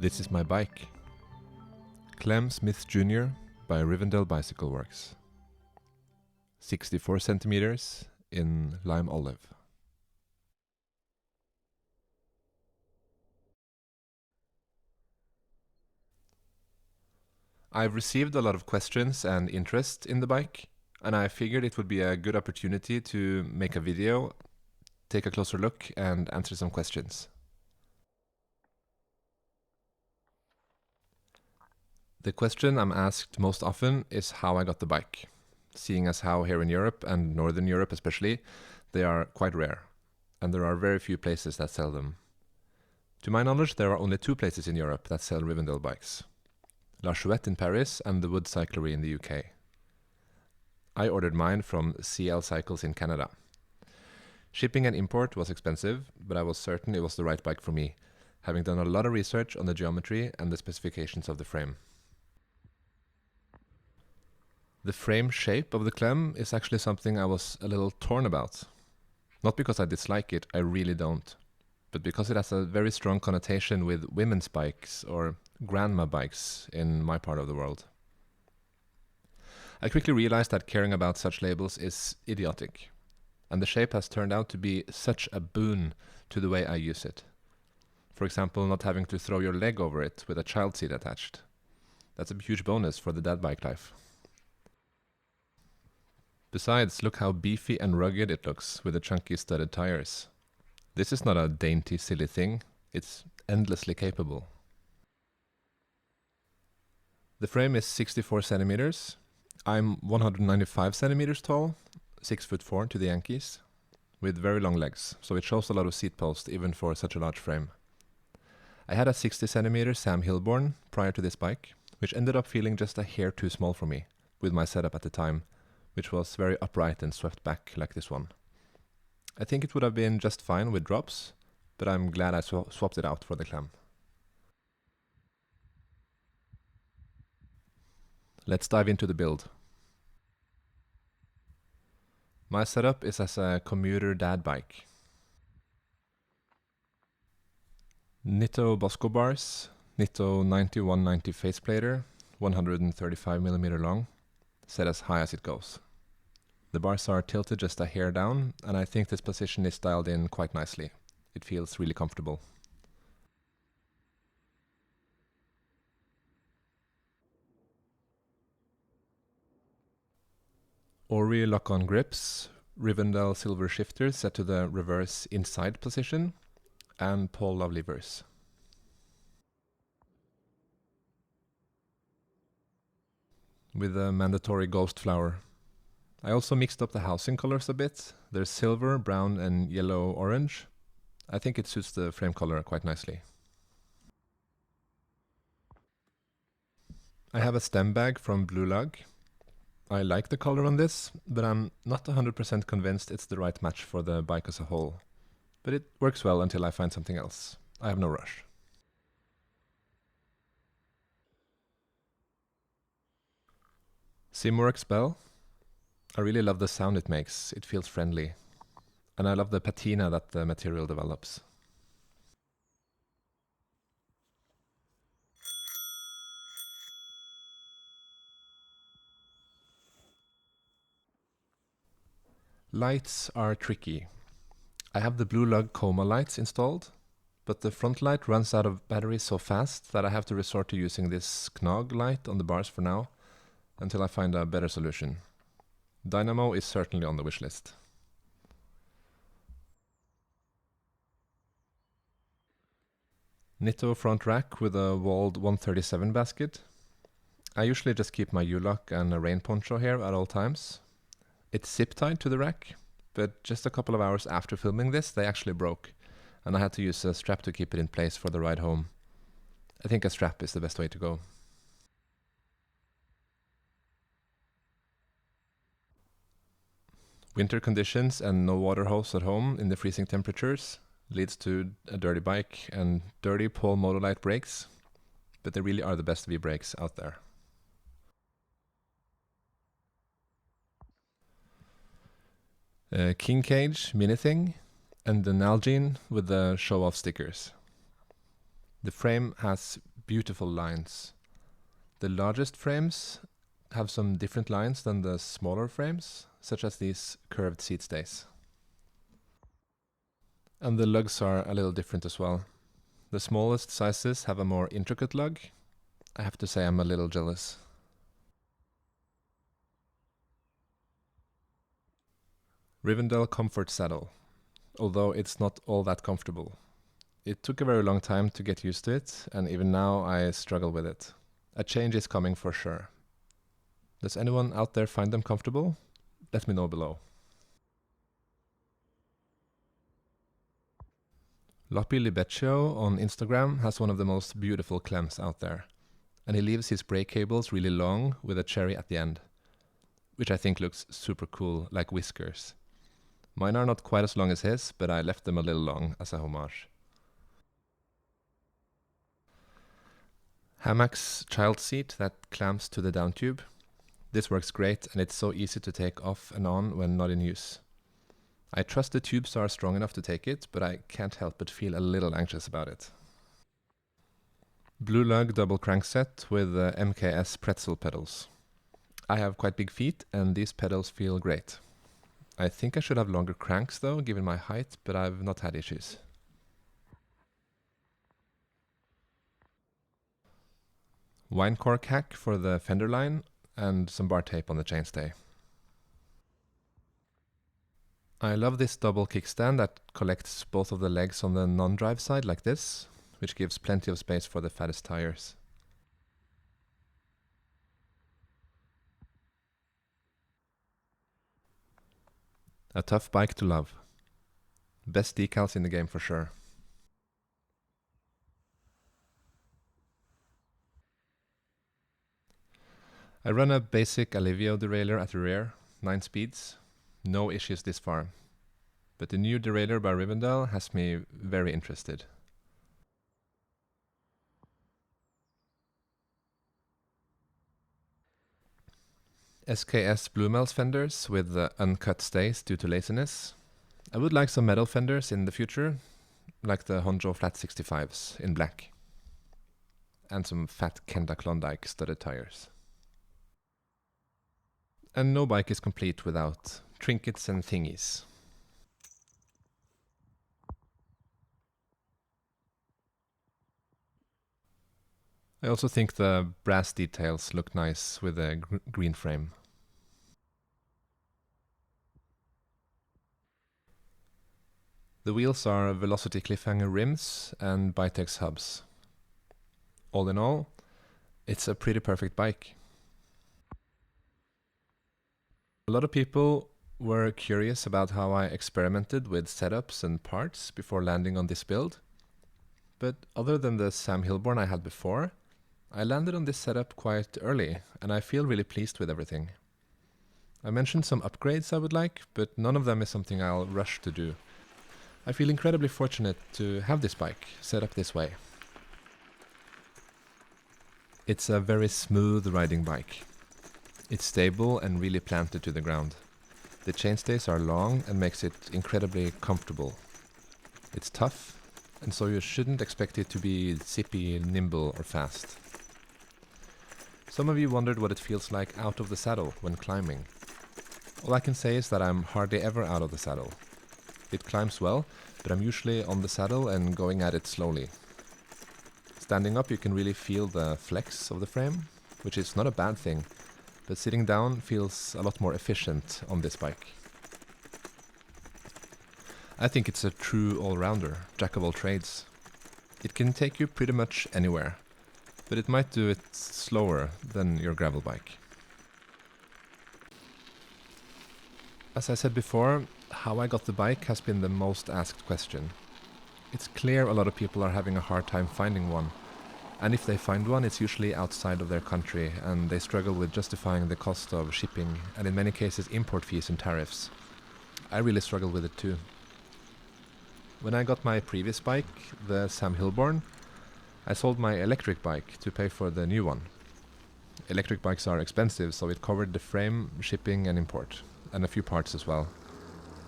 This is my bike. Clem Smith Jr. by Rivendell Bicycle Works. 64 centimeters in lime olive. I've received a lot of questions and interest in the bike, and I figured it would be a good opportunity to make a video, take a closer look, and answer some questions. The question I'm asked most often is how I got the bike, seeing as how here in Europe, and Northern Europe especially, they are quite rare, and there are very few places that sell them. To my knowledge, there are only 2 places in Europe that sell Rivendell bikes. La Chouette in Paris and the Wood Cyclery in the UK. I ordered mine from CL Cycles in Canada. Shipping and import was expensive, but I was certain it was the right bike for me, having done a lot of research on the geometry and the specifications of the frame. The frame shape of the Clem is actually something I was a little torn about. Not because I dislike it, I really don't, but because it has a very strong connotation with women's bikes or grandma bikes in my part of the world. I quickly realized that caring about such labels is idiotic, and the shape has turned out to be such a boon to the way I use it. For example, not having to throw your leg over it with a child seat attached. That's a huge bonus for the dad bike life. Besides, look how beefy and rugged it looks with the chunky studded tires. This is not a dainty, silly thing, it's endlessly capable. The frame is 64 centimeters. I'm 195 centimeters tall, 6'4" to the Yankees, with very long legs, so it shows a lot of seat post even for such a large frame. I had a 60 centimeter Sam Hilborn prior to this bike, which ended up feeling just a hair too small for me, with my setup at the time, which was very upright and swept back like this one. I think it would have been just fine with drops, but I'm glad I swapped it out for the Clem. Let's dive into the build. My setup is as a commuter dad bike. Nitto Bosco bars, Nitto 9190 faceplater, 135mm long, set as high as it goes. The bars are tilted just a hair down, and I think this position is dialed in quite nicely. It feels really comfortable. Ori lock-on grips, Rivendell silver shifters set to the reverse inside position, and Paul Love levers. With a mandatory ghost flower. I also mixed up the housing colors a bit. There's silver, brown and yellow-orange. I think it suits the frame color quite nicely. I have a stem bag from Blue Lug. I like the color on this, but I'm not 100% convinced it's the right match for the bike as a whole. But it works well until I find something else. I have no rush. Simworks bell. I really love the sound it makes. It feels friendly. And I love the patina that the material develops. Lights are tricky. I have the Blue Lug Coma lights installed, but the front light runs out of battery so fast that I have to resort to using this Knog light on the bars for now, until I find a better solution. Dynamo is certainly on the wish list. Nitto front rack with a walled 137 basket. I usually just keep my U-lock and a rain poncho here at all times. It's zip-tied to the rack, but just a couple of hours after filming this, they actually broke, and I had to use a strap to keep it in place for the ride home. I think a strap is the best way to go. Winter conditions and no water hose at home in the freezing temperatures leads to a dirty bike and dirty Paul Motolite brakes, but they really are the best V-brakes out there. King Cage mini thing and the Nalgene with the show-off stickers. The frame has beautiful lines. The largest frames have some different lines than the smaller frames, such as these curved seat stays. And the lugs are a little different as well. The smallest sizes have a more intricate lug. I have to say I'm a little jealous. Rivendell Comfort Saddle, although it's not all that comfortable. It took a very long time to get used to it, and even now I struggle with it. A change is coming for sure. Does anyone out there find them comfortable? Let me know below. Loppy Libeccio on Instagram has one of the most beautiful Clems out there, and he leaves his brake cables really long with a cherry at the end, which I think looks super cool, like whiskers. Mine are not quite as long as his, but I left them a little long as a homage. Hammock's child seat that clamps to the down tube. This works great, and it's so easy to take off and on when not in use. I trust the tubes are strong enough to take it, but I can't help but feel a little anxious about it. Blue lug double crankset with MKS pretzel pedals. I have quite big feet, and these pedals feel great. I think I should have longer cranks though, given my height, but I've not had issues. Wine cork hack for the fender line, and some bar tape on the chainstay. I love this double kickstand that collects both of the legs on the non-drive side like this, which gives plenty of space for the fattest tires. A tough bike to love. Best decals in the game for sure. I run a basic Alivio derailleur at the rear, 9 speeds. No issues this far. But the new derailleur by Rivendell has me very interested. SKS Bluemels fenders with uncut stays due to laziness. I would like some metal fenders in the future, like the Honjo Flat 65s in black. And some fat Kenda Klondike studded tires. And no bike is complete without trinkets and thingies. I also think the brass details look nice with a green frame. The wheels are Velocity Cliffhanger rims and Bitex hubs. All in all, it's a pretty perfect bike. A lot of people were curious about how I experimented with setups and parts before landing on this build. But other than the Sam Hilborn I had before, I landed on this setup quite early, and I feel really pleased with everything. I mentioned some upgrades I would like, but none of them is something I'll rush to do. I feel incredibly fortunate to have this bike set up this way. It's a very smooth riding bike. It's stable and really planted to the ground. The chainstays are long and makes it incredibly comfortable. It's tough, and so you shouldn't expect it to be zippy, nimble or fast. Some of you wondered what it feels like out of the saddle when climbing. All I can say is that I'm hardly ever out of the saddle. It climbs well, but I'm usually on the saddle and going at it slowly. Standing up you can really feel the flex of the frame, which is not a bad thing, but sitting down feels a lot more efficient on this bike. I think it's a true all-rounder, jack of all trades. It can take you pretty much anywhere, but it might do it slower than your gravel bike. As I said before, how I got the bike has been the most asked question. It's clear a lot of people are having a hard time finding one, and if they find one, it's usually outside of their country, and they struggle with justifying the cost of shipping, and in many cases import fees and tariffs. I really struggle with it too. When I got my previous bike, the Sam Hilborn, I sold my electric bike to pay for the new one. Electric bikes are expensive, so it covered the frame, shipping and import, and a few parts as well.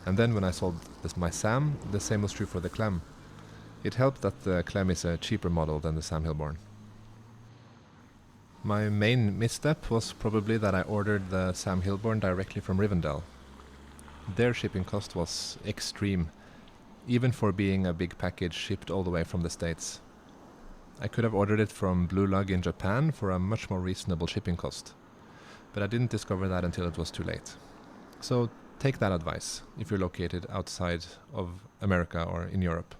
And then when I sold my Sam, the same was true for the Clem. It helped that the Clem is a cheaper model than the Sam Hilborn. My main misstep was probably that I ordered the Sam Hilborn directly from Rivendell. Their shipping cost was extreme, even for being a big package shipped all the way from the States. I could have ordered it from Blue Lug in Japan for a much more reasonable shipping cost, but I didn't discover that until it was too late. So take that advice if you're located outside of America or in Europe.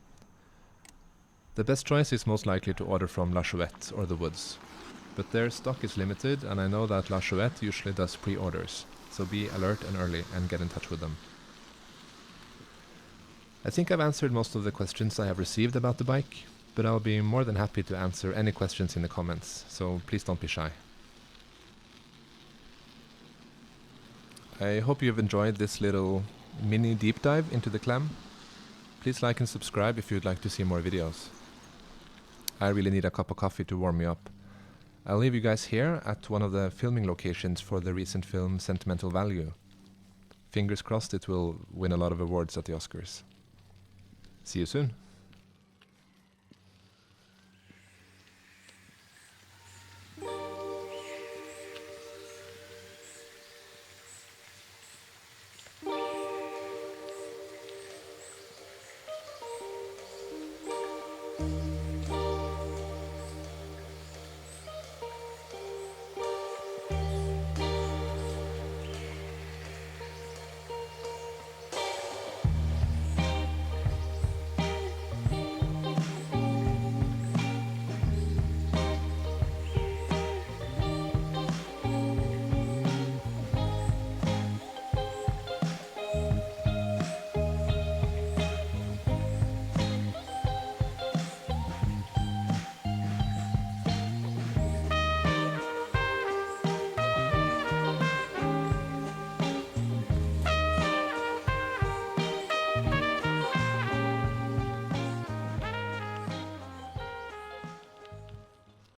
The best choice is most likely to order from La Chouette or The Woods, but their stock is limited, and I know that La Chouette usually does pre-orders, so be alert and early and get in touch with them. I think I've answered most of the questions I have received about the bike, but I'll be more than happy to answer any questions in the comments, so please don't be shy. I hope you've enjoyed this little mini deep dive into the Clem. Please like and subscribe if you'd like to see more videos. I really need a cup of coffee to warm me up. I'll leave you guys here at one of the filming locations for the recent film Sentimental Value. Fingers crossed it will win a lot of awards at the Oscars. See you soon.